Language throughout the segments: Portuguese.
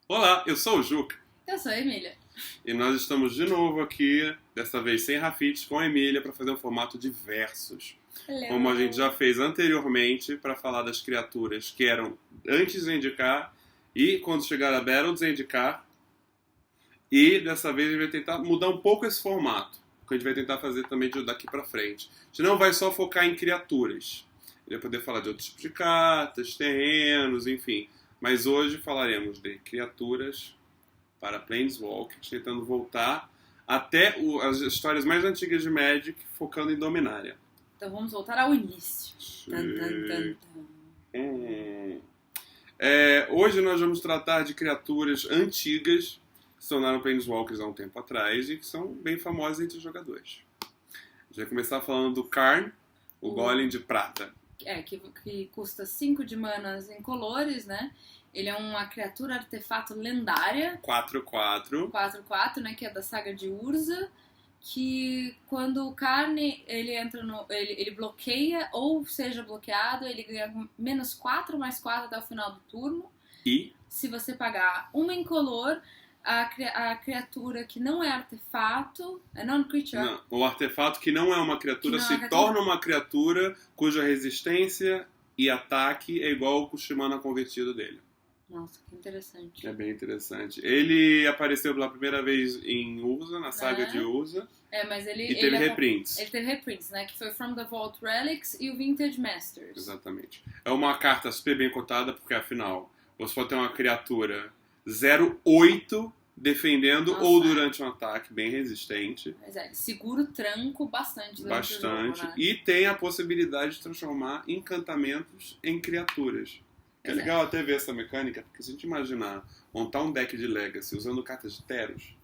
Olá, eu sou o Juca Eu sou a Emília. e nós estamos de novo aqui, dessa vez sem Rafite, com a Emília para fazer um formato de versos. Como a gente Hello. já fez anteriormente para falar das criaturas que eram antes de indicar e quando chegar a Battle desindicar. E dessa vez a gente vai tentar mudar um pouco esse formato, porque a gente vai tentar fazer também de daqui para frente. A gente não vai só focar em criaturas. A gente vai poder falar de outros tipos de cartas, terrenos, enfim. Mas hoje falaremos de criaturas para Planeswalkers, tentando voltar até as histórias mais antigas de Magic, focando em Dominária. Então vamos voltar ao início. Tan, tan, tan, tan. Hoje nós vamos tratar de criaturas antigas que se tornaram Planeswalkers há um tempo atrás e que são bem famosas entre os jogadores. A gente vai começar falando do Karn, o Golem de prata. Que custa 5 de manas incolores, né? Ele é uma criatura artefato lendária, 4/4. 4/4, né? Que é da saga de Urza. Que quando o Carne ele entra no. Ele bloqueia, ou seja bloqueado, ele ganha -4/+4 até o final do turno. E Se você pagar uma incolor, a criatura que não é artefato, é non-creature. não, o artefato que não é uma criatura Que não é se uma criatura. torna uma criatura cuja resistência e ataque é igual ao Kushimana convertido dele. Nossa, que interessante. É bem interessante. Ele apareceu pela primeira vez em Urza, na saga de Urza, Mas ele, e teve ele, reprints. ele teve reprints, né? Que foi From the Vault Relics e o Vintage Masters. Exatamente. É uma carta super bem cotada, porque afinal, você pode ter uma criatura 0/8 defendendo Nossa, ou durante um ataque, bem resistente. Mas ele segura o tranco bastante durante o Bastante. jogo, né? E tem a possibilidade de transformar encantamentos em criaturas. É Exato. legal até ver essa mecânica, porque se a gente imaginar montar um deck de Legacy usando cartas de Teros,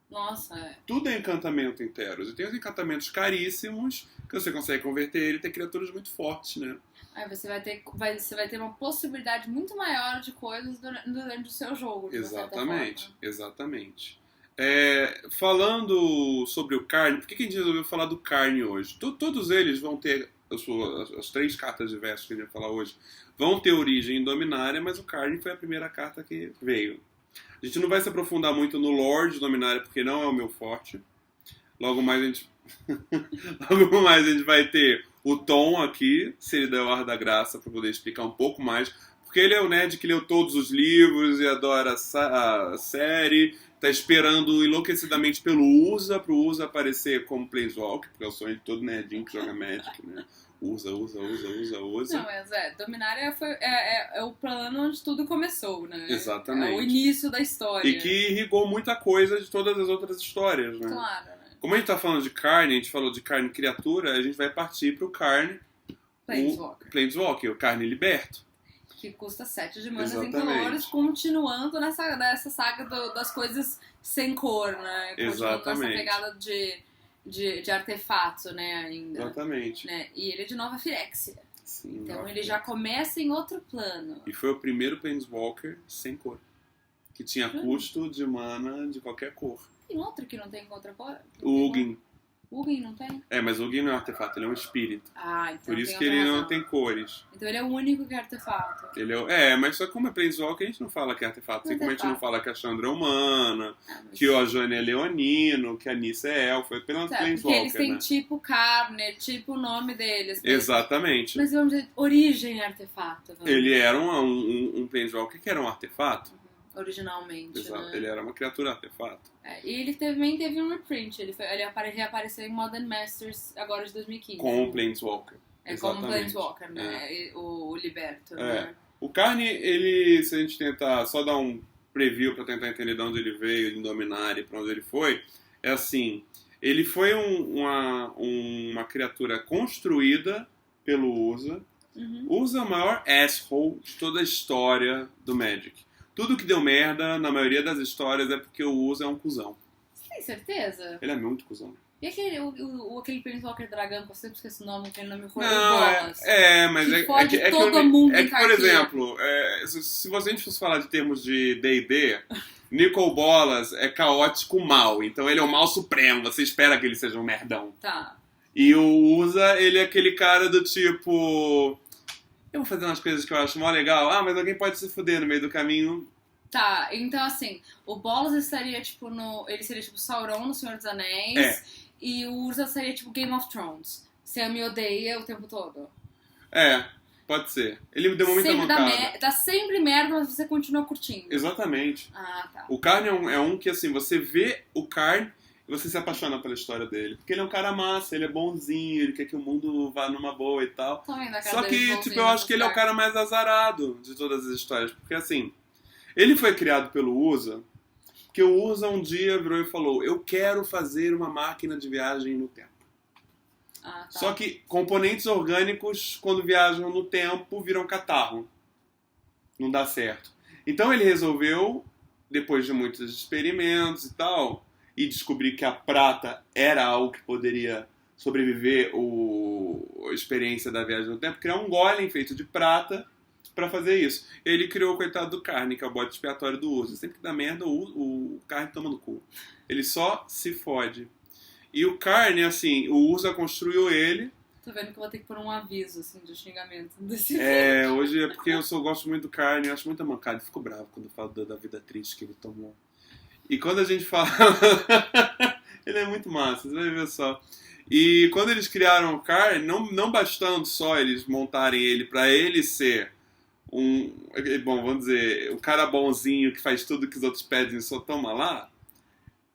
Nossa, tudo é encantamento em Teros. E tem os encantamentos caríssimos, que você consegue converter ele e ter criaturas muito fortes, né? Aí você vai ter uma possibilidade muito maior de coisas durante o seu jogo. De uma certa Exatamente, forma. exatamente. Falando sobre o Karn, por que a gente resolveu falar do Karn hoje? Todos eles vão ter, as 3 cartas de versos que a gente vai falar hoje, vão ter origem em Dominária, mas o Karn foi a primeira carta que veio. A gente não vai se aprofundar muito no lore de Dominária, porque não é o meu forte. Logo mais a gente, logo mais a gente vai ter o Tom aqui, se ele der o ar da graça, para poder explicar um pouco mais. Porque ele é o nerd que leu todos os livros e adora a série. Tá esperando enlouquecidamente pelo Urza, pro Urza aparecer como Planeswalker, porque é o sonho de todo nerdinho que joga Magic, né? Urza. Não, mas Dominária é o plano onde tudo começou, né? Exatamente. É o início da história. E que irrigou muita coisa de todas as outras histórias, né? Claro, né? Como a gente tá falando de Karn, a gente falou de Karn criatura, a gente vai partir pro Karn, Planeswalker. o Planeswalker, o Karn liberto. Que custa 7 de manas Exatamente. incolores, continuando nessa saga das coisas sem cor, né? Continuando Exatamente. essa pegada de artefato, né, ainda. Exatamente. Né? E ele é de Nova Firexia. Sim, Então Nova ele já começa em outro plano. E foi o primeiro Planeswalker sem cor. Que tinha custo de mana de qualquer cor. Tem outro que não tem outra cor? O Ugin. Ugin não tem? Mas o Ugin não é um artefato, ele é um espírito. Ah, então Por isso tem que outra ele razão. não tem cores. Então ele é o único que é artefato. Ele mas só como é Planeswalker, a gente não fala que é artefato. Assim como a gente não fala que a Chandra é humana, Mas... que o Ajani é leonino, que a Nissa é elfo. É pela Porque Planeswalker, eles têm né? tipo carne, tipo o nome deles. Mesmo. Exatamente. Mas vamos dizer, origem artefato. Vamos. Ele era um Planeswalker que era um artefato. Originalmente, Exato. né? Ele era uma criatura artefato. E ele também teve um reprint. Ele reapareceu em Modern Masters agora de 2015. Com o Planeswalker. Como Exatamente. Planeswalker, né? O Liberto, né? O Karn, ele, se a gente tentar só dar um preview pra tentar entender de onde ele veio, de Dominária e pra onde ele foi, é assim, ele foi uma criatura construída pelo Urza. Urza é o maior asshole de toda a história do Magic. Tudo que deu merda, na maioria das histórias, é porque o Urza é um cuzão. Você tem certeza? Ele é muito cuzão. E aquele Planeswalker dragão, que eu sempre esqueço o nome, aquele nome foi Não, Bolas. mas que é fode que todo mundo é em que, por cartilha. exemplo, se a gente fosse falar de termos de D&D, Nicol Bolas é caótico mal, então ele é o mal supremo, você espera que ele seja um merdão. Tá. E o Usa, ele é aquele cara do tipo... Eu vou fazer umas coisas que eu acho mó legal. Mas alguém pode se fuder no meio do caminho. Tá, então assim, o Bolas estaria tipo no. Ele seria tipo Sauron no Senhor dos Anéis. E o Urza seria tipo Game of Thrones. Você me odeia o tempo todo. Pode ser. Ele deu muita Sempre mancada. dá sempre merda, mas você continua curtindo. Exatamente. Ah, tá. O Carne é um que, assim, você vê o Carne e você se apaixona pela história dele. Porque ele é um cara massa, ele é bonzinho, ele quer que o mundo vá numa boa e tal. Tô vendo a cara Só dele que, bonzinho tipo, eu acho que ele é o cara mais azarado de todas as histórias. Porque, assim, ele foi criado pelo Urza, porque o Urza um dia virou e falou: eu quero fazer uma máquina de viagem no tempo. Ah, tá. Só que componentes orgânicos, quando viajam no tempo, viram catarro. Não dá certo. Então ele resolveu, depois de muitos experimentos e tal, e descobrir que a prata era algo que poderia sobreviver a experiência da viagem no tempo, criar um golem feito de prata pra fazer isso. Ele criou o coitado do Carne, que é o bode expiatório do Urza. Sempre que dá merda, o Carne toma no cu. Ele só se fode. E o Carne, assim, o Urza construiu ele. Tô vendo que eu vou ter que pôr um aviso, assim, de xingamento desse Hoje é porque eu gosto muito do Carne, eu acho muito mancado. Eu fico bravo quando eu falo da vida triste que ele tomou. E quando a gente fala... ele é muito massa, você vai ver só. E quando eles criaram o Carne, não bastando só eles montarem ele pra ele ser bom, vamos dizer, o cara bonzinho que faz tudo que os outros pedem e só toma lá,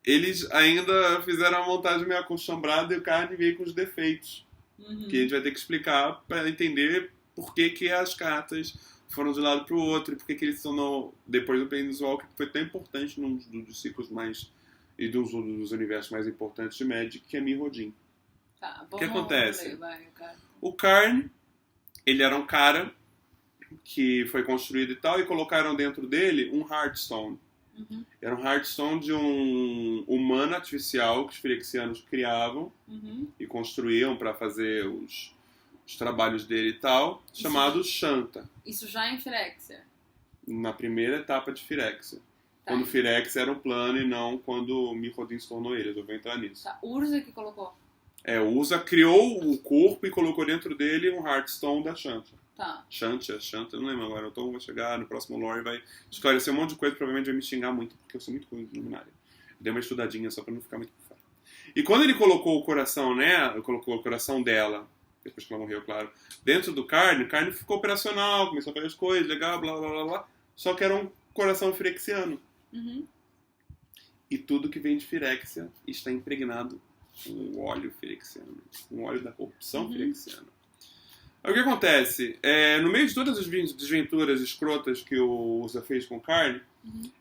eles ainda fizeram uma montagem meio acostumbrada e o Carne veio com os defeitos. Uhum. Que a gente vai ter que explicar para entender por que as cartas foram de um lado para o outro e por que eles são depois do Planeswalker, que foi tão importante num dos ciclos mais e dos universos mais importantes de Magic, que é Mirrodin. Tá, O que acontece? Vai, o Karn, ele era um cara que foi construído e tal, e colocaram dentro dele um Hearthstone. Uhum. Era um Hearthstone de um humano artificial que os Phyrexianos criavam e construíam para fazer os trabalhos dele e tal, chamado Shanta. Isso já em Phyrexia? Na primeira etapa de Phyrexia. Tá. Quando Phyrexia era um plano e não quando Mirrodin se tornou ele. Eu vou entrar nisso. Tá, Urza que colocou. O Urza criou o corpo e colocou dentro dele um Hearthstone da Shanta. Tá. Shanta, eu não lembro agora. Então vou chegar no próximo lore e vai esclarecer um monte de coisa, provavelmente vai me xingar muito, porque eu sou muito ruim de luminária. Dei uma estudadinha só pra não ficar muito por fora. E quando ele colocou o coração nela, colocou o coração dela, depois que ela morreu, claro, dentro do Karn, o Karn ficou operacional, começou a fazer as coisas, legal, blá blá blá blá, só que era um coração Phyrexiano. E tudo que vem de Phyrexia está impregnado com o óleo Phyrexiano, com o óleo da corrupção Phyrexiana. Aí o que acontece? No meio de todas as desventuras escrotas que o Urza fez com o Karn,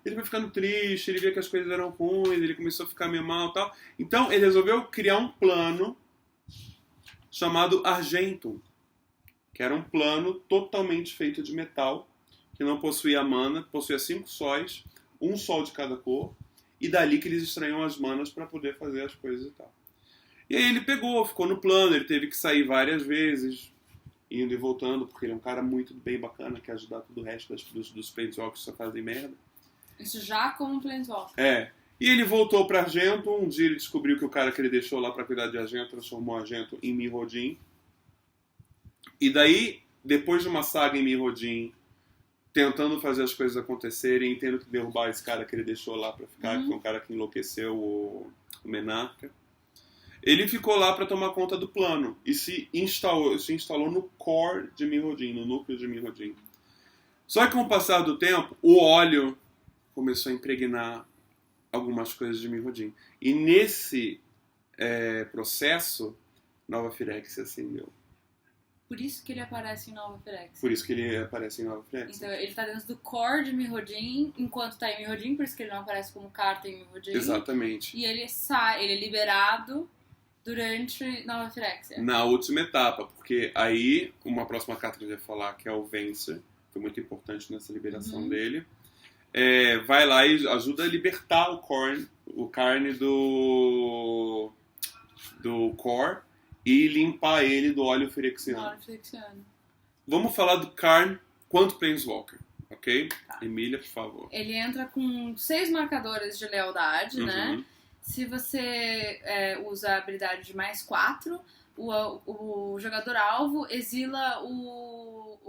ele foi ficando triste, ele via que as coisas eram ruins, ele começou a ficar meio mal e tal. Então ele resolveu criar um plano chamado Argentum, que era um plano totalmente feito de metal, que não possuía mana, possuía 5 sóis, um sol de cada cor, e dali que eles extraíam as manas para poder fazer as coisas e tal. E aí ele ficou no plano, ele teve que sair várias vezes, indo e voltando, porque ele é um cara muito bem bacana, que ajudar todo o resto dos Planeswalkers que só fazem merda. Isso já como Planeswalker. E ele voltou pra Argento, um dia ele descobriu que o cara que ele deixou lá pra cuidar de Argento transformou Argento em Mirrodin. E daí, depois de uma saga em Mirrodin, tentando fazer as coisas acontecerem, tendo que derrubar esse cara que ele deixou lá pra ficar, que foi um cara que enlouqueceu o Menarca, ele ficou lá pra tomar conta do plano e se instalou no core de Mirrodin, no núcleo de Mirrodin. Só que com o passar do tempo, o óleo começou a impregnar algumas coisas de Mirrodin. E nesse processo, Nova Phyrexia acendeu. Por isso que ele aparece em Nova Phyrexia. Por isso que ele aparece em Nova Phyrexia. Então ele tá dentro do core de Mirrodin, enquanto tá em Mirrodin, por isso que ele não aparece como carta em Mirrodin. Exatamente. E ele é liberado durante Nova Phyrexia. Na última etapa, porque aí, uma próxima carta que eu ia falar, que é o Vencer, foi muito importante nessa liberação dele, vai lá e ajuda a libertar o Karn do core e limpar ele do óleo Phyrexiano. Vamos falar do Karn quanto Planeswalker, ok? Tá. Emília, por favor. Ele entra com 6 marcadores de lealdade, né? Se você usa a habilidade de mais 4, o jogador-alvo exila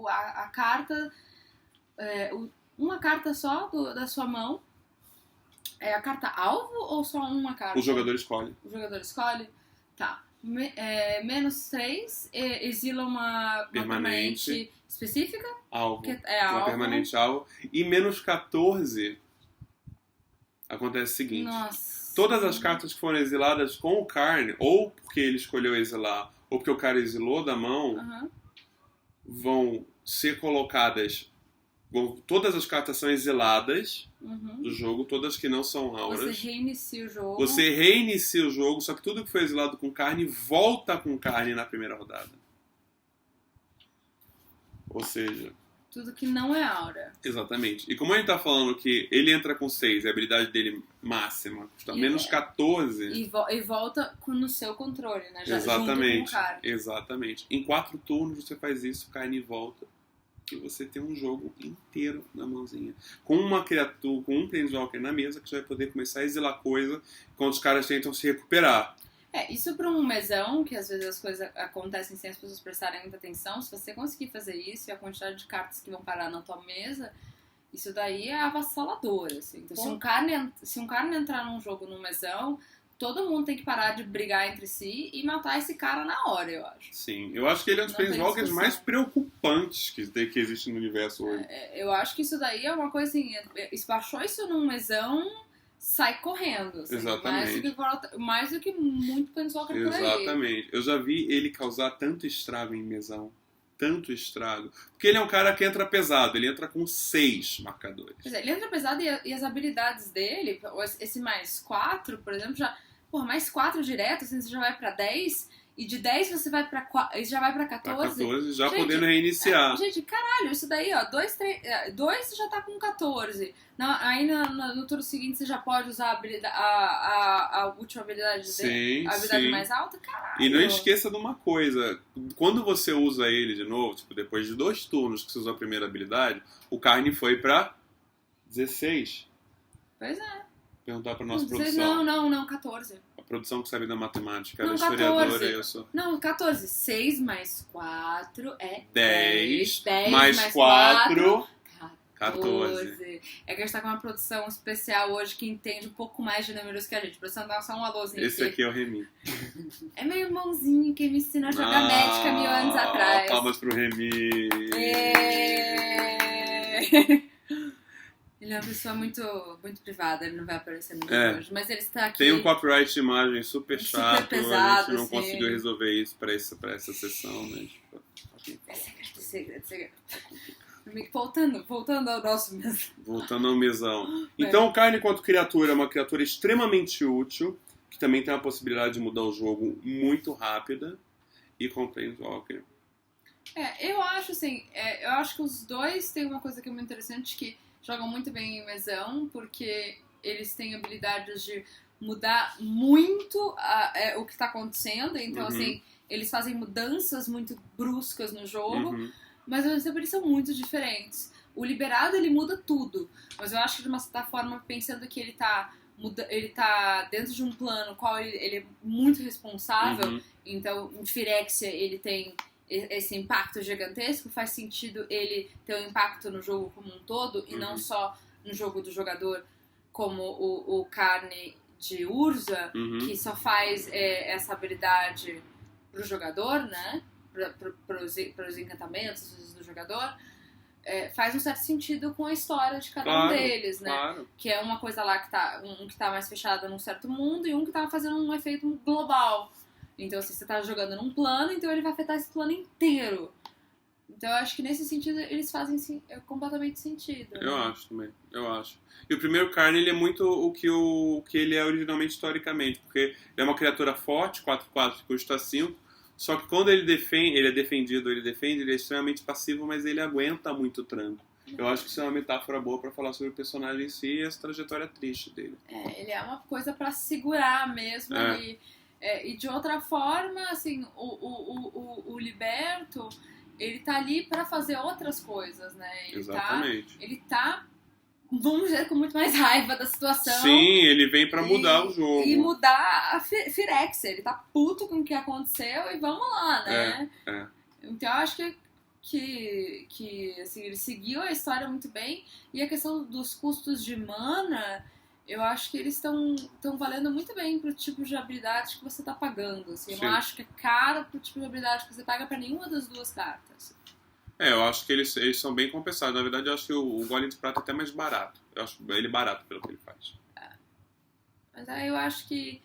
a carta... uma carta só da sua mão. É a carta alvo ou só uma carta? O jogador escolhe. O jogador escolhe? Tá. -3, exila uma permanente específica. Alvo. Que é Uma alvo. permanente alvo. E -14, acontece o seguinte. Nossa. Todas as cartas que foram exiladas com o Karn, ou porque ele escolheu exilar, ou porque o cara exilou da mão, Uhum. vão ser colocadas... todas as cartas são exiladas do jogo, todas que não são auras. Você reinicia o jogo. Você reinicia o jogo, só que tudo que foi exilado com Karn volta com Karn na primeira rodada. Ou seja... Tudo que não é aura. Exatamente. E como a gente tá falando que ele entra com 6, a habilidade dele máxima custa -14... E volta no seu controle, né? Já Exatamente. junto com o cara. Exatamente. Em 4 turnos você faz isso, Karn volta. E você tem um jogo inteiro na mãozinha. Com uma criatura, com um Planeswalker na mesa, que você vai poder começar a exilar coisa quando os caras tentam se recuperar. Isso pra um mesão, que às vezes as coisas acontecem sem as pessoas prestarem muita atenção, se você conseguir fazer isso e a quantidade de cartas que vão parar na tua mesa, isso daí é avassalador, assim. Então, se um cara entrar num jogo no mesão, todo mundo tem que parar de brigar entre si e matar esse cara na hora, eu acho. Sim, eu acho que ele é um dos Planeswalkers mais preocupantes que existe no universo hoje. Eu acho que isso daí é uma coisa assim, baixou isso num mesão... sai correndo, assim, Exatamente. mais do que muito Planeswalker por aí. Exatamente. Eu já vi ele causar tanto estrago em mesão. Tanto estrago. Porque ele é um cara que entra pesado. Ele entra com 6 marcadores. Pois é, ele entra pesado e as habilidades dele, esse +4, por exemplo, já... Porra, +4 direto, assim, você já vai pra 10... E de 10 você vai pra 14. Pra 14, já gente, podendo reiniciar. Gente, caralho, isso daí, ó, 2 você já tá com 14. Aí no turno seguinte você já pode usar a última habilidade dele, a habilidade mais alta, caralho. E não esqueça de uma coisa, quando você usa ele de novo, tipo, depois de 2 turnos que você usou a primeira habilidade, o Karn foi pra 16. Pois é. Perguntar pra nossa produção. Não, 14. A produção que sabe da matemática, não, ela é historiadora, 14. eu sou... Não, 14. 6 mais 4 é 10. 10 mais 4... 14. É que a gente tá com uma produção especial hoje que entende um pouco mais de números que a gente. A produção dá só um alôzinho. Esse aqui é o Remy. É meu irmãozinho que me ensinou a jogar Magic há 1000 anos atrás. Palmas pro Remy. Ele é uma pessoa muito, muito privada, ele não vai aparecer muito hoje, mas ele está aqui. Tem um copyright de imagem super chato, super pesado, a gente não assim. conseguiu resolver isso pra essa sessão, né? Segredo. Voltando ao nosso mesmo. Voltando ao mesão. Então, o Karn, enquanto criatura, é uma criatura extremamente útil, que também tem a possibilidade de mudar o jogo muito rápida, e com Planeswalker. Eu acho assim, eu acho que os dois têm uma coisa que é muito interessante, que jogam muito bem em mesão, porque eles têm habilidades de mudar muito o que está acontecendo. Então, assim, eles fazem mudanças muito bruscas no jogo, mas ao mesmo tempo eles são muito diferentes. O liberado, ele muda tudo, mas eu acho que de uma certa forma, pensando que ele tá dentro de um plano qual ele é muito responsável, então em Phyrexia ele tem esse impacto gigantesco, faz sentido ele ter um impacto no jogo como um todo e não só no jogo do jogador, como o Karn de Urza, que só faz essa habilidade pro jogador, né? Pros encantamentos do jogador. Faz um certo sentido com a história de cada um deles, né? Claro. Que é uma coisa lá que tá mais fechada num certo mundo e um que tá fazendo um efeito global. Então, se você tá jogando num plano, então ele vai afetar esse plano inteiro. Então, eu acho que nesse sentido eles fazem completamente sentido. Né? Eu acho também, eu acho. E o primeiro Karn, ele é muito o que ele é originalmente historicamente, porque ele é uma criatura forte, 4/4 que custa 5, só que quando ele defende, ele é extremamente passivo, mas ele aguenta muito tranco. Eu acho que isso é uma metáfora boa pra falar sobre o personagem em si e essa trajetória triste dele. Ele é uma coisa pra segurar mesmo ali. E de outra forma, assim, o Liberto, ele tá ali pra fazer outras coisas, né? Exatamente. Ele tá, vamos dizer, com muito mais raiva da situação. Sim, ele vem pra mudar o jogo. E mudar a Phyrexia. Ele tá puto com o que aconteceu e vamos lá, né? Então eu acho que assim, ele seguiu a história muito bem. E a questão dos custos de mana, eu acho que eles estão valendo muito bem pro tipo de habilidade que você tá pagando. Assim, eu não Sim. acho que é caro pro tipo de habilidade que você paga pra nenhuma das duas cartas. Eu acho que eles são bem compensados. Na verdade, eu acho que o Golem de Prata é até mais barato. Eu acho ele barato pelo que ele faz. Mas aí eu acho que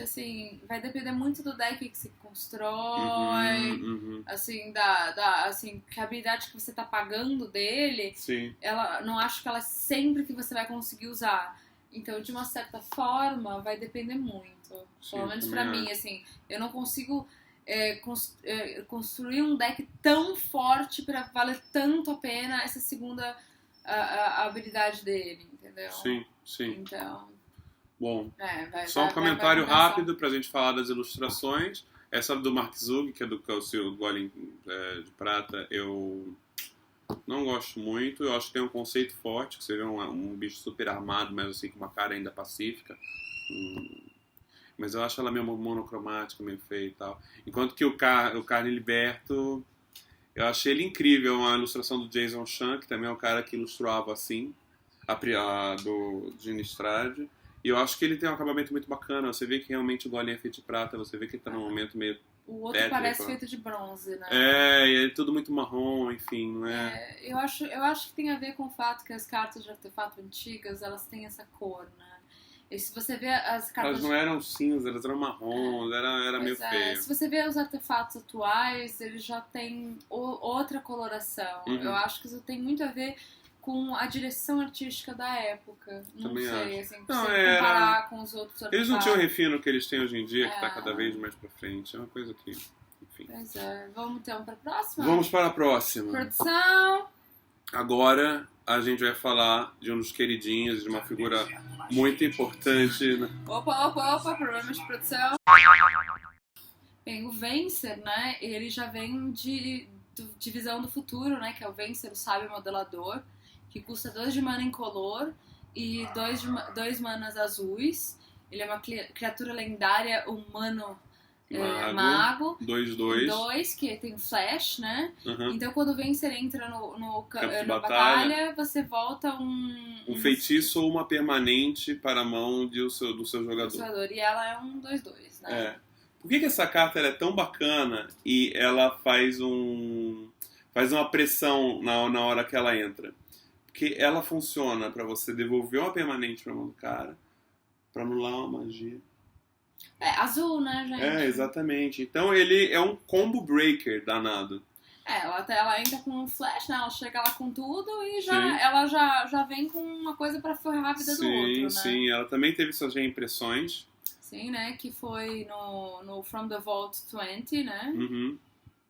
assim, vai depender muito do deck que se constrói, assim, assim, que a habilidade que você tá pagando dele, Sim. ela, não acho que ela é sempre que você vai conseguir usar. Então, de uma certa forma, vai depender muito. Sim, Pelo menos também pra mim, acho. assim, eu não consigo construir um deck tão forte pra valer tanto a pena essa segunda a habilidade dele, entendeu? Sim, sim. Então, Bom, vai só um vai comentário compensar. rápido pra gente falar das ilustrações. Essa do Mark Zug, que é do o seu Golem de Prata, eu não gosto muito. Eu acho que tem um conceito forte, que você vê um bicho super armado, mas assim com uma cara ainda pacífica. Mas eu acho ela meio monocromática, meio feia e tal. Enquanto que o Carne Liberto, eu achei ele incrível. Uma ilustração do Jason Chan, que também é um cara que ilustrava assim, do Gene Strade. E eu acho que ele tem um acabamento muito bacana. Você vê que realmente o Golem é feito de prata. Você vê que ele tá num momento meio O outro tétrico. parece feito de bronze, né? E é tudo muito marrom, enfim, não é? Eu acho que tem a ver com o fato que as cartas de artefato antigas, elas têm essa cor, né? E se você vê as cartas... Elas não eram cinza, elas eram marrons, era meio feio. Se você vê os artefatos atuais, eles já têm outra coloração. Uhum. Eu acho que isso tem muito a ver com a direção artística da época. Não Também sei, acho. assim, Não, se comparar com os outros artefatos. Eles não tinham o refino que eles têm hoje em dia, que tá cada vez mais pra frente. É uma coisa que, enfim. Pois é. Vamos então pra próxima? Vamos para a próxima. Produção! Agora a gente vai falar de um dos queridinhos, de uma figura muito importante. Opa, problemas de produção. Bem, o Vencer, né, ele já vem de Visão do Futuro, né, que é o Vencer, o Sábio Modelador, que custa 2 de mana incolor e 2 manas azuis. Ele é uma criatura lendária humano mago. 2/2. Que tem flash, né? Uhum. Então quando o Vencer entra no Campo de batalha, você volta um feitiço ou uma permanente para a mão do seu jogador. E ela é um 2/2, né? Por que essa carta ela é tão bacana e ela faz uma pressão na hora que ela entra? Porque ela funciona para você devolver uma permanente para a mão do cara, para anular uma magia. Azul, né, gente? Exatamente. Então ele é um combo breaker danado. Ela entra com um flash, né? Ela chega lá com tudo e ela já vem com uma coisa pra ferrar a vida do outro, né? Sim. Ela também teve suas reimpressões. Sim, né? Que foi no From the Vault 20, né? Uhum.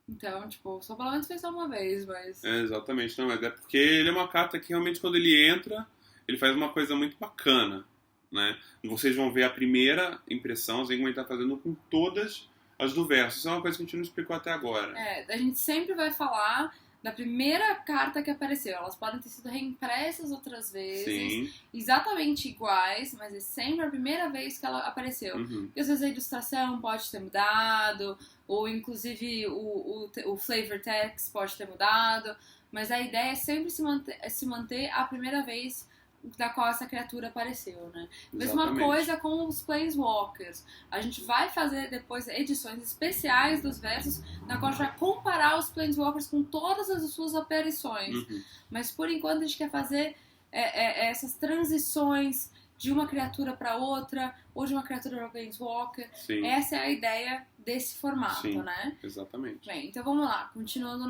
Então, tipo, só pelo menos fez só uma vez, mas... Exatamente. Não, mas é porque ele é uma carta que realmente quando ele entra, ele faz uma coisa muito bacana, né? Vocês vão ver a primeira impressão, assim como ele tá fazendo com todas as do verso. Isso é uma coisa que a gente não explicou até agora. A gente sempre vai falar da primeira carta que apareceu. Elas podem ter sido reimpressas outras vezes, Sim. exatamente iguais, mas é sempre a primeira vez que ela apareceu. Uhum. E às vezes a ilustração pode ter mudado, ou inclusive o flavor text pode ter mudado, mas a ideia é sempre se manter a primeira vez da qual essa criatura apareceu, né? Mesma coisa com os Planeswalkers. A gente vai fazer depois edições especiais dos versos, na qual a gente vai comparar os Planeswalkers com todas as suas aparições. Uhum. Mas por enquanto a gente quer fazer essas transições de uma criatura para outra, ou de uma criatura para Planeswalker. Sim. Essa é a ideia desse formato, Sim, né? Exatamente. Bem, então vamos lá, continuando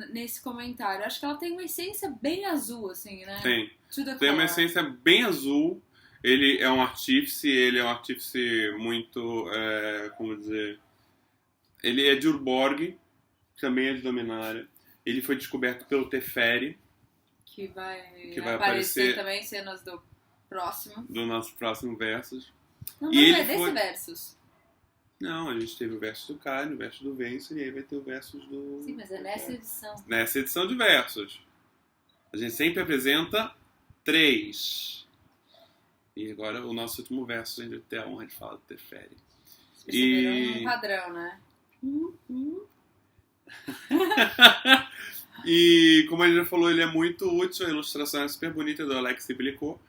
nesse comentário. Acho que ela tem uma essência bem azul, assim, né? Tem uma essência bem azul. Ele é um artífice muito, como dizer... Ele é de Urborg, também é de Dominária. Ele foi descoberto pelo Teferi. Que vai aparecer também em cenas do próximo. Do nosso próximo versus. Não é desse versus. Não, a gente teve o versus do Caio, o versus do Vencer, e aí vai ter o versus do... Sim, mas é nessa edição. Nessa edição de versus. A gente sempre apresenta 3. E agora o nosso último versus a gente vai ter a honra de falar do Teferi. Perceberam um padrão, né? E, como a gente já falou, ele é muito útil. A ilustração é super bonita do Alex Blicot,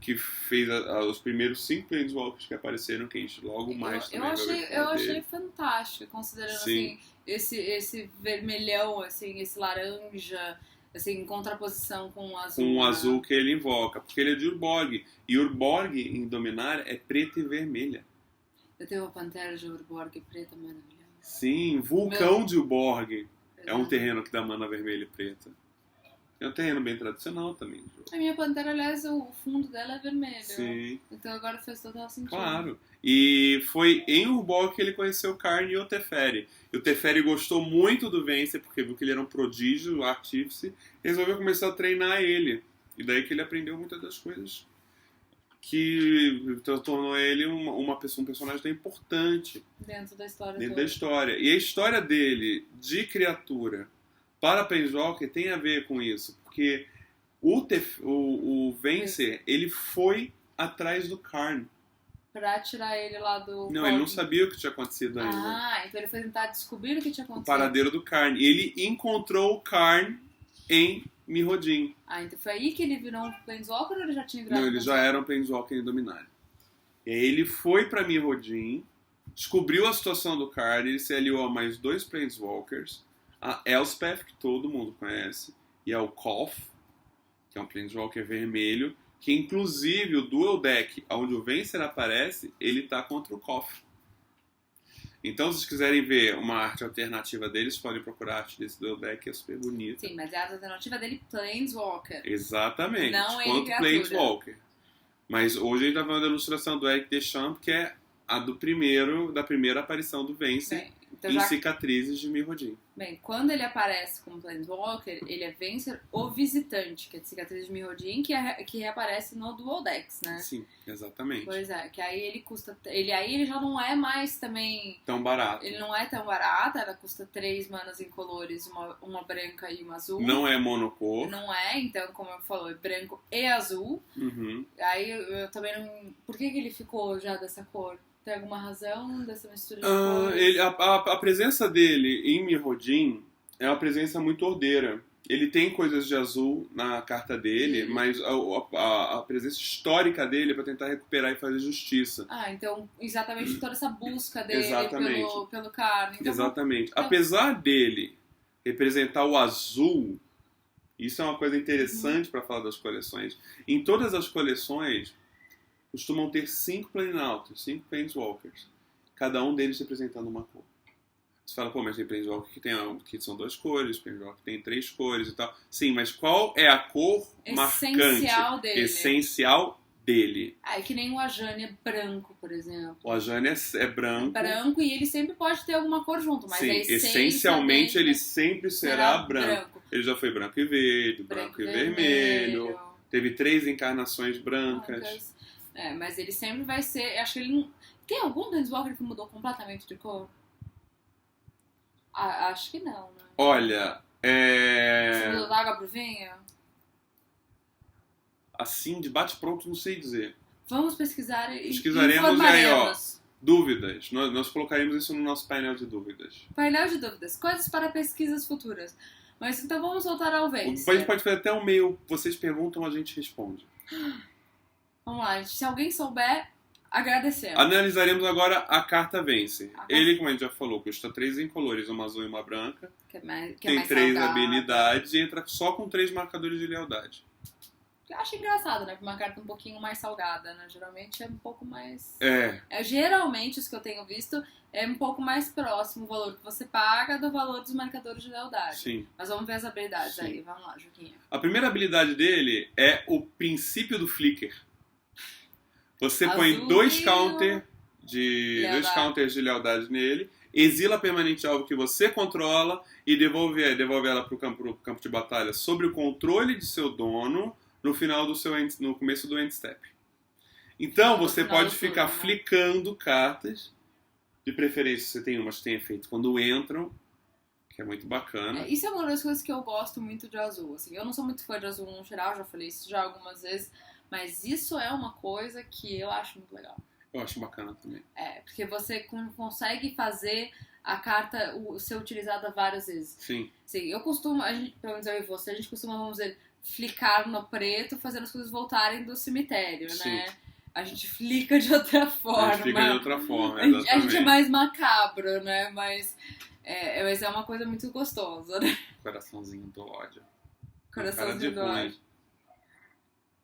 que fez os primeiros 5 Planeswalkers que apareceram, que a gente logo mais Eu também vai ver eu falar achei dele. fantástico, considerando Sim. assim, esse vermelhão, assim, esse laranja, assim, em contraposição com o azul. Com o né? azul que ele invoca, porque ele é de Urborg. E Urborg, em Dominária, é preta e vermelha. Eu tenho uma pantera de Urborg preta maravilhosa. Sim, Vulcão de Urborg é um Exato. terreno que dá mana vermelha e preta. É um terreno bem tradicional também. A minha pantera, aliás, o fundo dela é vermelho. Sim, Então agora fez total sentido. claro. E foi em Urborg que ele conheceu o Karn e o Teferi. E o Teferi gostou muito do Vence, porque viu que ele era um prodígio, um artífice, e resolveu começar a treinar ele. E daí que ele aprendeu muitas das coisas que tornou ele um personagem tão importante Dentro da história dentro toda. da história. E a história dele, de criatura, para Planeswalker, tem a ver com isso. Porque o Vencer, ele foi atrás do Karn. Pra tirar ele lá do... Não, ele não sabia o que tinha acontecido ainda. Ah, então ele foi tentar descobrir o que tinha O acontecido. paradeiro do Karn. E ele encontrou o Karn em Mirrodin. Ah, então foi aí que ele virou um Planeswalker ou ele já tinha virado Não, ele já era um Planeswalker em Dominária. E aí ele foi pra Mirrodin, descobriu a situação do Karn, ele se aliou a mais 2 Planeswalkers, a Elspeth, que todo mundo conhece, e ao Koth, que é um Planeswalker vermelho, que inclusive o Duel Deck, onde o Vencer aparece, ele tá contra o Koth. Então, se vocês quiserem ver uma arte alternativa deles, podem procurar a arte desse Duel Deck, é super bonita. Sim, mas é a alternativa dele, Planeswalker. Exatamente, Não ele quanto criatura. Planeswalker. Mas hoje a gente tá falando da ilustração do Eric Deschamps, que é a da primeira aparição do Vence Bem, então em já... Cicatrizes de Mirrodin. Bem, quando ele aparece como Planeswalker, ele é Vencer o Visitante, que é de Cicatriz de Mirrodin, que reaparece no Dual Decks, né? Sim, exatamente. Pois é, que aí ele custa... Aí ele já não é mais também... Tão barato. Ele não é tão barato, ela custa 3 manas incolores, uma branca e uma azul. Não é monocor. Não é, então, como eu falou, é branco e azul. Uhum. Aí eu também não... Por que ele ficou já dessa cor? Tem alguma razão dessa mistura de cores? A presença dele em Mirrodin é uma presença muito ordeira. Ele tem coisas de azul na carta dele, mas a presença histórica dele é pra tentar recuperar e fazer justiça. Ah, então exatamente toda essa busca dele Exatamente. pelo Karn. Então, Exatamente. então- Apesar dele representar o azul, isso é uma coisa interessante para falar das coleções. Em todas as coleções, costumam ter 5 Planaltos, 5 Planeswalkers. Cada um deles representando uma cor. Você fala, pô, mas tem Planeswalker que são 2 cores, Planeswalker que tem 3 cores e tal. Sim, mas qual é a cor Essencial marcante? dele. Essencial dele. Ah, é que nem o Ajani é branco, por exemplo. O Ajani é branco. Branco e ele sempre pode ter alguma cor junto, mas Sim, a essência essencialmente dele ele sempre será branco. Ele já foi branco e verde, branco e vermelho. Teve 3 encarnações brancas. É, mas ele sempre vai ser... Acho que ele não... Tem algum Planeswalker que mudou completamente de cor? Ah, acho que não, né? Olha, Você mudou da água pro vinho? assim, de bate-pronto, não sei dizer. Vamos pesquisar e Pesquisaremos e aí, ó, informaremos. dúvidas. Nós colocaremos isso no nosso painel de dúvidas. Painel de dúvidas. Coisas para pesquisas futuras. Mas então vamos voltar ao A Vence. gente pode fazer até um e-mail, vocês perguntam, a gente responde. Vamos lá, gente. Se alguém souber, agradecemos. Analisaremos agora a carta Vence. carta- Ele, como a gente já falou, custa 3 incolores, uma azul e uma branca. Que é mais Tem 3 salgado. habilidades e entra só com 3 marcadores de lealdade. Eu acho engraçado, né? Porque uma carta um pouquinho mais salgada, né? Geralmente é um pouco mais... É, Geralmente, os que eu tenho visto, é um pouco mais próximo o valor que você paga do valor dos marcadores de lealdade. sim. Mas vamos ver as habilidades Sim. aí. Vamos lá, Juquinha. A primeira habilidade dele é o princípio do flicker. Você põe Azul 2 e dois counters de lealdade nele, exila permanente alvo que você controla e devolve ela pro campo de batalha sob o controle de seu dono no final no começo do end step. Então No você final pode do ficar turno, né? flicando cartas, de preferência você tem umas que tem efeito quando entram, que é muito bacana. Isso é uma das coisas que eu gosto muito de azul. Assim, eu não sou muito fã de azul no geral, já falei isso já algumas vezes, mas isso é uma coisa que eu acho muito legal. Eu acho bacana também. Porque você consegue fazer a carta ser utilizada várias vezes. Sim. Sim, eu costumo, pelo menos eu e você, a gente costuma, vamos dizer, flicar no preto, fazendo as coisas voltarem do cemitério, Sim. né? A gente flica de outra forma. A gente fica de outra forma, A exatamente. gente é mais macabro, né? Mas é uma coisa muito gostosa, né? Coraçãozinho do ódio. Coraçãozinho do ruim. ódio.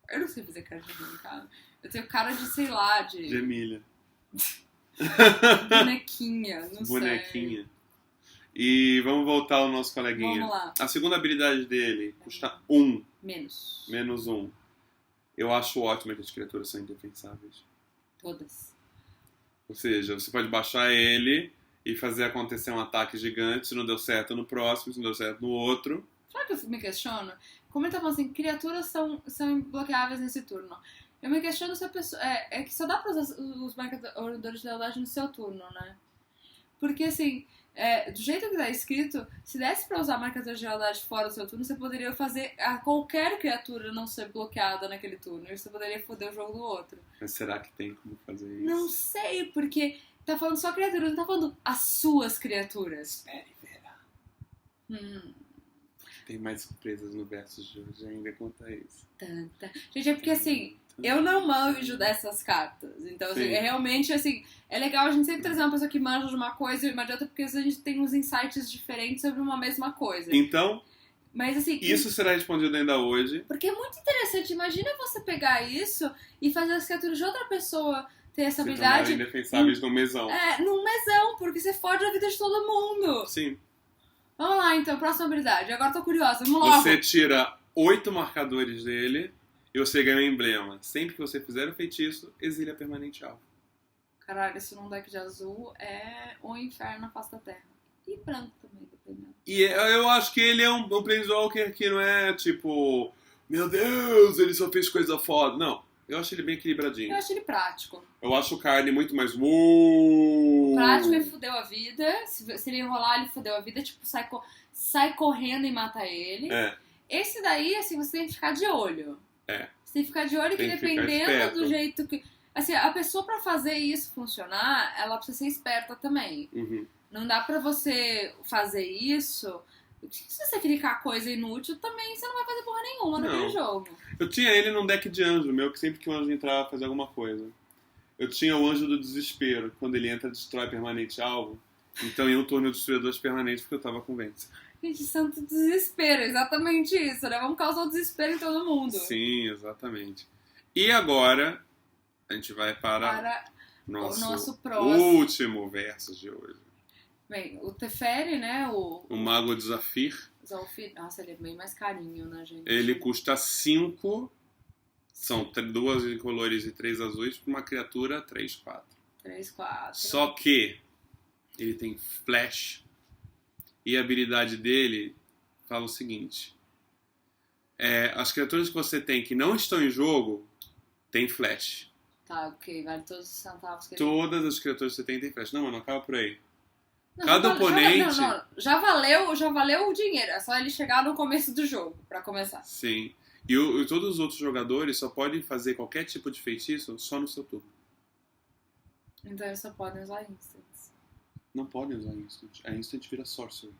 Eu não sei fazer cara de ruim, cara. Eu tenho cara de, sei lá, De Emília. bonequinha, não sei. Bonequinha. E vamos voltar ao nosso coleguinha. Vamos lá. A segunda habilidade dele custa 1. Menos. Menos 1. Eu acho ótimo que as criaturas são indefensáveis. Todas. Ou seja, você pode baixar ele e fazer acontecer um ataque gigante. Se não deu certo no próximo, se não deu certo no outro. Sabe o que eu me questiono? Como ele tá falando assim, criaturas são imbloqueáveis nesse turno. Eu me questiono se a pessoa... É que só dá pra usar os marcadores de lealdade no seu turno, né? Porque, assim, do jeito que tá escrito, se desse pra usar marcadores de lealdade fora do seu turno, você poderia fazer a qualquer criatura não ser bloqueada naquele turno. E você poderia foder o jogo do outro. Mas será que tem como fazer isso? Não sei, porque tá falando só criaturas, não tá falando as suas criaturas. Espere e verá. Tem mais surpresas no Versus de hoje ainda quanto a isso. Tanta. Gente, é porque assim, eu não manjo dessas cartas. Então, assim, Sim. realmente, assim, é legal a gente sempre trazer uma pessoa que manja de uma coisa e não adianta porque às vezes a gente tem uns insights diferentes sobre uma mesma coisa. Então, Mas assim, isso será respondido ainda hoje. porque é muito interessante. Imagina você pegar isso e fazer as criaturas de outra pessoa ter essa Se habilidade tornarem indefensáveis no mesão. num mesão, porque você fode a vida de todo mundo. Sim. Vamos lá, então, próxima habilidade. Agora tô curiosa, vamos logo. Você tira 8 marcadores dele e você ganha um emblema. Sempre que você fizer o feitiço, exilha permanente alvo. Caralho, esse num deck de azul é o inferno na face da terra. E branco também, dependendo. E eu acho que ele é um Planeswalker que não é tipo... Meu Deus, ele só fez coisa foda. Não, eu acho ele bem equilibradinho. Eu acho ele prático. Eu acho o Carne muito mais... O prático ele fudeu a vida. Se ele enrolar, ele fudeu a vida. Tipo, sai correndo e mata ele. É. Esse daí, assim, você tem que ficar de olho. Você tem que ficar de olho Tem que que ficar dependendo esperto. do jeito que... Assim, a pessoa pra fazer isso funcionar, ela precisa ser esperta também. Uhum. Não dá pra você fazer isso... Se você clicar coisa inútil, também você não vai fazer porra nenhuma naquele jogo. Eu tinha ele num deck de anjo meu, que sempre que o anjo entrava fazia alguma coisa. Eu tinha o anjo do desespero, quando ele entra destrói permanente alvo. Então em um turno eu destruía 2 permanentes porque eu tava com Vence. Gente, santo desespero, exatamente isso, né? Vamos causar o desespero em todo mundo. Sim, exatamente. E agora a gente vai para o nosso próximo. último verso de hoje. Bem, o Teferi, né? O Mago de Zafir. Zalfir. Nossa, ele é bem mais carinho, né, gente? Ele custa 5. São 2 incolores e 3 azuis para uma criatura 3/4. 3/4. Só que ele tem flash. E a habilidade dele fala o seguinte. As criaturas que você tem que não estão em jogo tem flash. Tá, ok. Vale todos os centavos que ele... Todas as criaturas que você tem flash. Não, mas não acaba por aí. Não, Cada oponente... Já valeu o dinheiro. É só ele chegar no começo do jogo, pra começar. Sim. E todos os outros jogadores só podem fazer qualquer tipo de feitiço só no seu turno. Então eles só podem usar instants. Não podem usar Instant. A Instant vira Sorcery.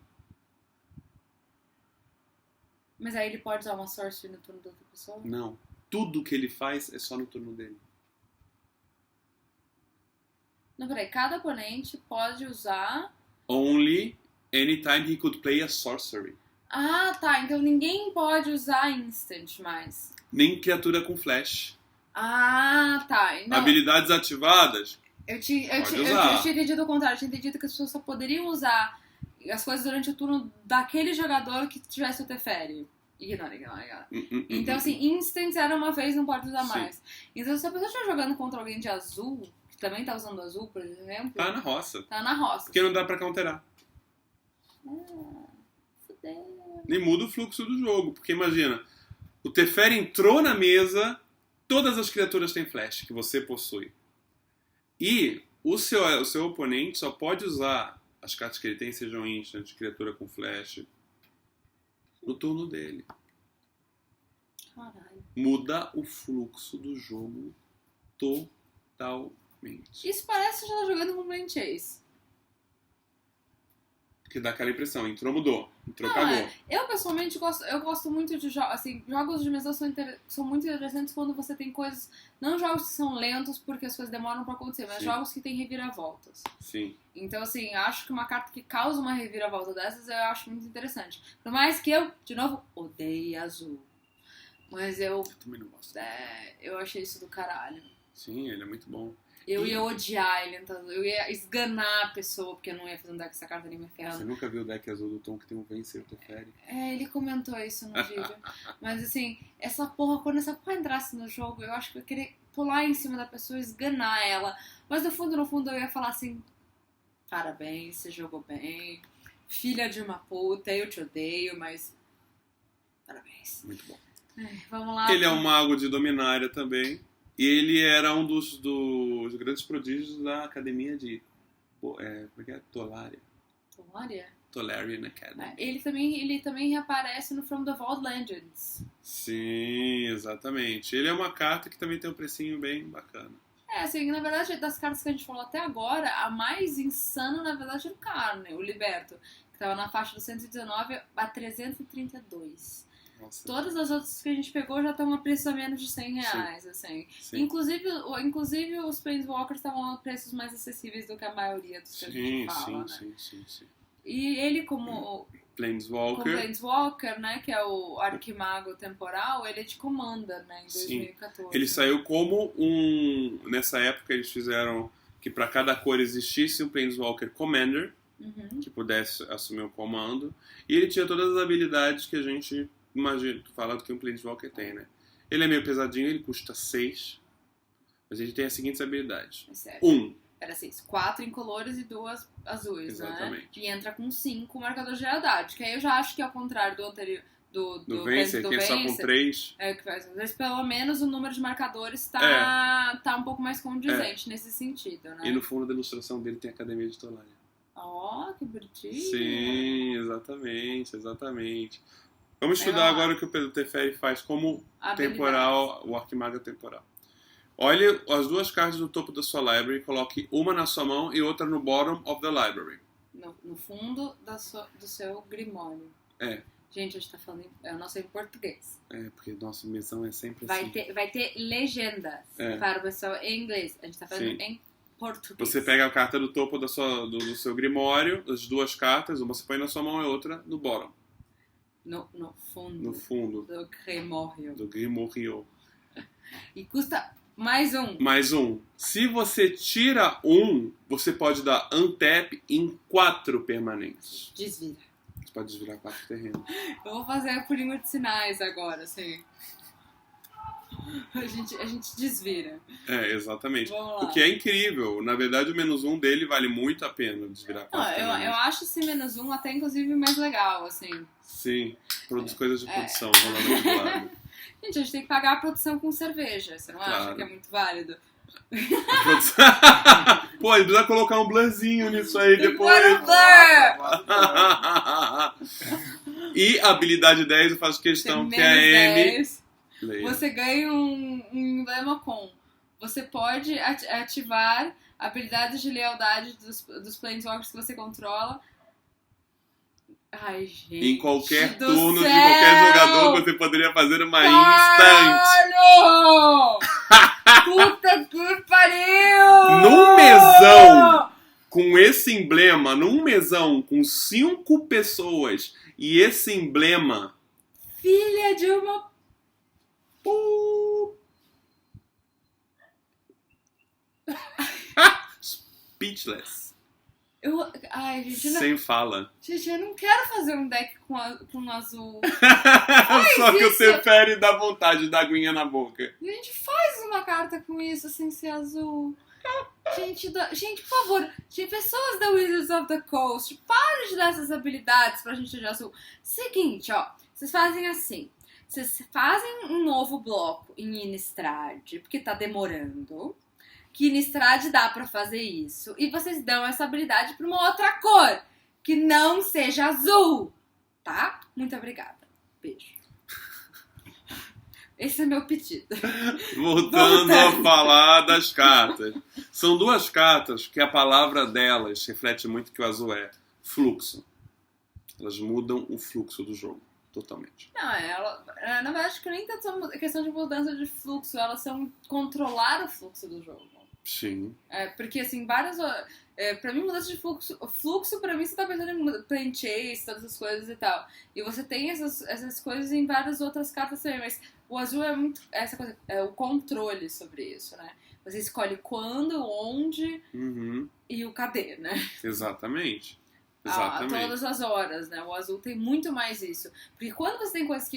Mas aí ele pode usar uma sorcery no turno da outra pessoa? Não. Tudo que ele faz é só no turno dele. Não, peraí. Cada oponente pode usar... Only anytime he could play a Sorcery. Ah, tá. Então ninguém pode usar instant mais. Nem criatura com flash. Ah, tá. Não, Habilidades ativadas. eu tinha usar. entendido o contrário. Eu tinha entendido que as pessoas só poderiam usar as coisas durante o turno daquele jogador que tivesse o Teferi. Ignora. Então, assim, instants era uma vez, não pode usar Sim. mais. Então, se a pessoa estiver jogando contra alguém de azul, que também tá usando azul, por exemplo, Tá na roça. tá na roça. Porque não dá pra counterar. Fudeu. Nem muda o fluxo do jogo. Porque imagina, o Teferi entrou na mesa, todas as criaturas têm flash que você possui. E o seu oponente só pode usar as cartas que ele tem, sejam instant, criatura com flash, no turno dele. Caralho. Muda o fluxo do jogo totalmente. Isso parece que já tá jogando com Blind Chase. Que dá aquela impressão, entrou, mudou. Entrou, Não, cagou. eu pessoalmente gosto muito de jogos, assim, jogos de mesa são muito interessantes quando você tem coisas, não jogos que são lentos porque as coisas demoram pra acontecer, mas Sim. jogos que tem reviravoltas. Sim. Então, assim, acho que uma carta que causa uma reviravolta dessas eu acho muito interessante. Por mais que eu, de novo, odeie azul. Mas eu Também não gosto. eu achei isso do caralho. Sim, ele é muito bom. Eu ia odiar ele, então eu ia esganar a pessoa, porque eu não ia fazer um deck com essa carta nem me Você ferrando. nunca viu o deck azul do Tom que tem um Vencer, o Teferi? Ele comentou isso no vídeo. Mas assim, quando essa porra entrasse no jogo, eu acho que eu ia querer pular em cima da pessoa e esganar ela. Mas no fundo eu ia falar assim: parabéns, você jogou bem. Filha de uma puta, eu te odeio, mas parabéns. Muito bom. Vamos lá. Ele é um mago de Dominária também. E ele era um dos grandes prodígios da academia de... como é que é? Tolaria. Tolarian Academy. Ele também reaparece no From the Vault Legends. Sim, exatamente. Ele é uma carta que também tem um precinho bem bacana. Assim, na verdade, das cartas que a gente falou até agora, a mais insana, na verdade, é o Carne, o Liberto, que tava na faixa do 119 a 332. Nossa. Todas as outras que a gente pegou já estão a preço a menos de R$100, assim. Sim. Inclusive os Planeswalkers estavam a preços mais acessíveis do que a maioria dos que a gente fala, né? Sim. E ele como Planeswalker, né, que é o Arquimago temporal, ele te comanda, né, em 2014. Ele saiu como nessa época eles fizeram que para cada cor existisse um Planeswalker Commander, que pudesse assumir o comando, e ele tinha todas as habilidades que a gente imagina, falando que um Planeswalker tem, né? Ele é meio pesadinho, ele custa 6, mas ele tem as seguintes habilidades. Era 6. 4 incolores e 2 azuis, exatamente, né? E entra com 5 marcador de lealdade. Que aí eu já acho que ao contrário do anterior. Do Vencer, que é só com 3. Mas pelo menos o número de marcadores tá um pouco mais condizente nesse sentido, né? E no fundo da ilustração dele tem a Academia de Tolaria. Ó, que bonitinho. Sim, exatamente. Vamos estudar agora o que o Pedro Teferi faz como temporal, o Arquimago temporal. Olhe as duas cartas do topo da sua library, coloque uma na sua mão e outra no bottom of the library. No fundo do seu grimório. Gente, a gente tá falando eu não sei em português. Porque nossa missão é sempre assim. Vai ter legendas para o pessoal em inglês. A gente tá falando em português. Você pega a carta do topo do seu grimório, as duas cartas, uma você põe na sua mão e outra no bottom. No fundo. No fundo. Do grimório. Do grimório. E custa mais um. Mais um. Se você tira um, você pode dar untap em 4 permanentes. Desvira. Você pode desvirar 4 terrenos. Eu vou fazer por língua de sinais agora, assim. A gente desvira. Exatamente. Vamos lá. O que é incrível. Na verdade, o -1 dele vale muito a pena desvirar 4 terrenos. Eu acho esse -1 até, inclusive, mais legal, assim. Sim. Coisas de produção. Rolando do lado. Gente, a gente tem que pagar a produção com cerveja. Você não acha que é muito válido? Pô, ele precisa colocar um blurzinho nisso aí depois. E a habilidade 10 eu faço questão que é a M. Você ganha um emblema com. Você pode ativar habilidades de lealdade dos Planeswalkers que você controla. Ai, gente. Em qualquer turno de qualquer jogador, você poderia fazer uma instant. Puta que pariu! Num mesão com esse emblema, num mesão com 5 pessoas e esse emblema. Filha de uma. Speechless. Ai, gente, sem fala. Gente, eu não quero fazer um deck com azul. Só que o Teferi dá vontade de dar aguinha na boca. A gente faz uma carta com isso sem ser azul. Gente, por favor, pessoas da Wizards of the Coast, para de dar essas habilidades pra gente de azul. Seguinte, ó, vocês fazem assim. Vocês fazem um novo bloco em Innistrad, porque tá demorando. Que Innistrad dá pra fazer isso. E vocês dão essa habilidade pra uma outra cor. Que não seja azul. Tá? Muito obrigada. Beijo. Esse é meu pedido. Voltando a falar das cartas. São duas cartas que a palavra delas reflete muito que o azul é fluxo. Elas mudam o fluxo do jogo, totalmente. Não, na verdade, acho que nem tanto são questão de mudança de fluxo, elas são controlar o fluxo do jogo. Sim. Porque, assim, pra mim, mudança de fluxo pra mim, você tá pensando em plane chase, todas essas coisas e tal. E você tem essas coisas em várias outras cartas também, mas o azul é muito essa coisa, é o controle sobre isso, né? Você escolhe quando, onde e o cadê, né? Exatamente. A todas as horas, né? O azul tem muito mais isso. Porque quando você tem coisas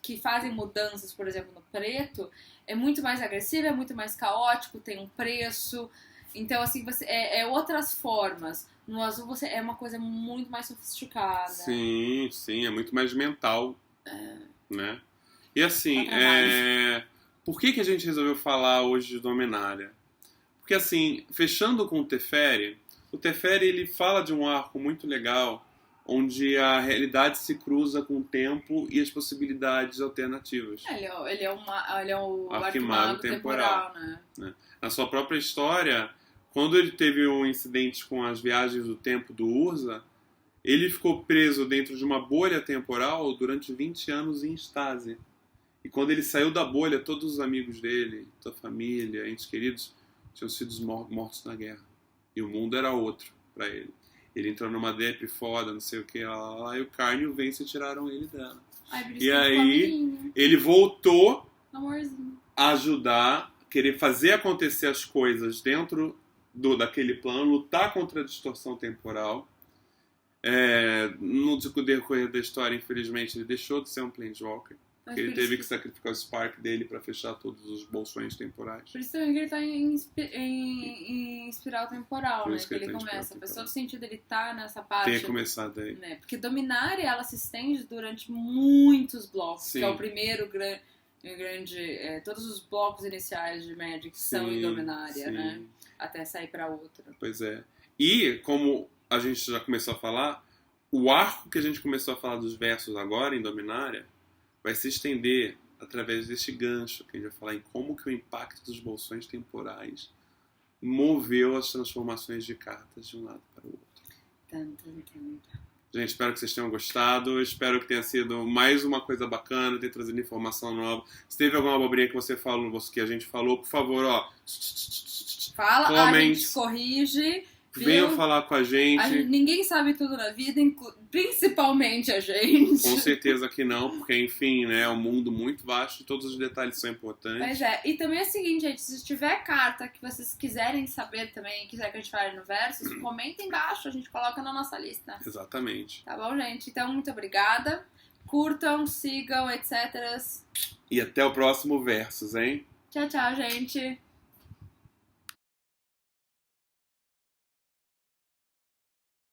que fazem mudanças, por exemplo, no preto, é muito mais agressivo, é muito mais caótico, tem um preço. Então, assim, você outras formas. No azul você é uma coisa muito mais sofisticada. Sim, é muito mais mental, né? E assim, por que a gente resolveu falar hoje de Dominária? Porque assim, fechando com o Teferi ele fala de um arco muito legal, onde a realidade se cruza com o tempo e as possibilidades alternativas. Ele é o Arquimago temporal, né? Na sua própria história, quando ele teve um incidente com as viagens do tempo do Urza, ele ficou preso dentro de uma bolha temporal durante 20 anos em estase. E quando ele saiu da bolha, todos os amigos dele, sua família, entes queridos, tinham sido mortos na guerra. E o mundo era outro pra ele. Ele entrou numa dep foda, não sei o que, e o Carne e o Vence tiraram ele dela. E aí, ele voltou a ajudar, querer fazer acontecer as coisas dentro daquele plano, lutar contra a distorção temporal. No decorrer da história, infelizmente, ele deixou de ser um Planeswalker. Ele teve que sacrificar o Spark dele pra fechar todos os bolsões temporais. Por isso também que ele tá em espiral temporal, né? Que ele começa. Faz todo sentido ele tá nessa parte. Ter começado aí. Né? Porque Dominária, ela se estende durante muitos blocos. Sim. Que é o primeiro grande... todos os blocos iniciais de Magic são em Dominária, né? Até sair pra outra. Pois é. E, como a gente já começou a falar, o arco que a gente começou a falar dos versos agora, em Dominária, vai se estender através deste gancho, que a gente vai falar em como que o impacto dos bolsões temporais moveu as transformações de cartas de um lado para o outro. Gente, espero que vocês tenham gostado, espero que tenha sido mais uma coisa bacana, ter trazido informação nova. Se teve alguma abobrinha que você falou, que a gente falou, por favor, fala, comment, a gente corrige. Venham falar com a gente. Ninguém sabe tudo na vida, principalmente a gente. Com certeza que não, porque, enfim, né, é um mundo muito vasto e todos os detalhes são importantes. Pois é, e também é o seguinte, gente, se tiver carta que vocês quiserem saber também, quiser que a gente fale no Versus, comenta embaixo, a gente coloca na nossa lista. Exatamente. Tá bom, gente? Então, muito obrigada. Curtam, sigam, etc. E até o próximo Versus, hein? Tchau, tchau, gente.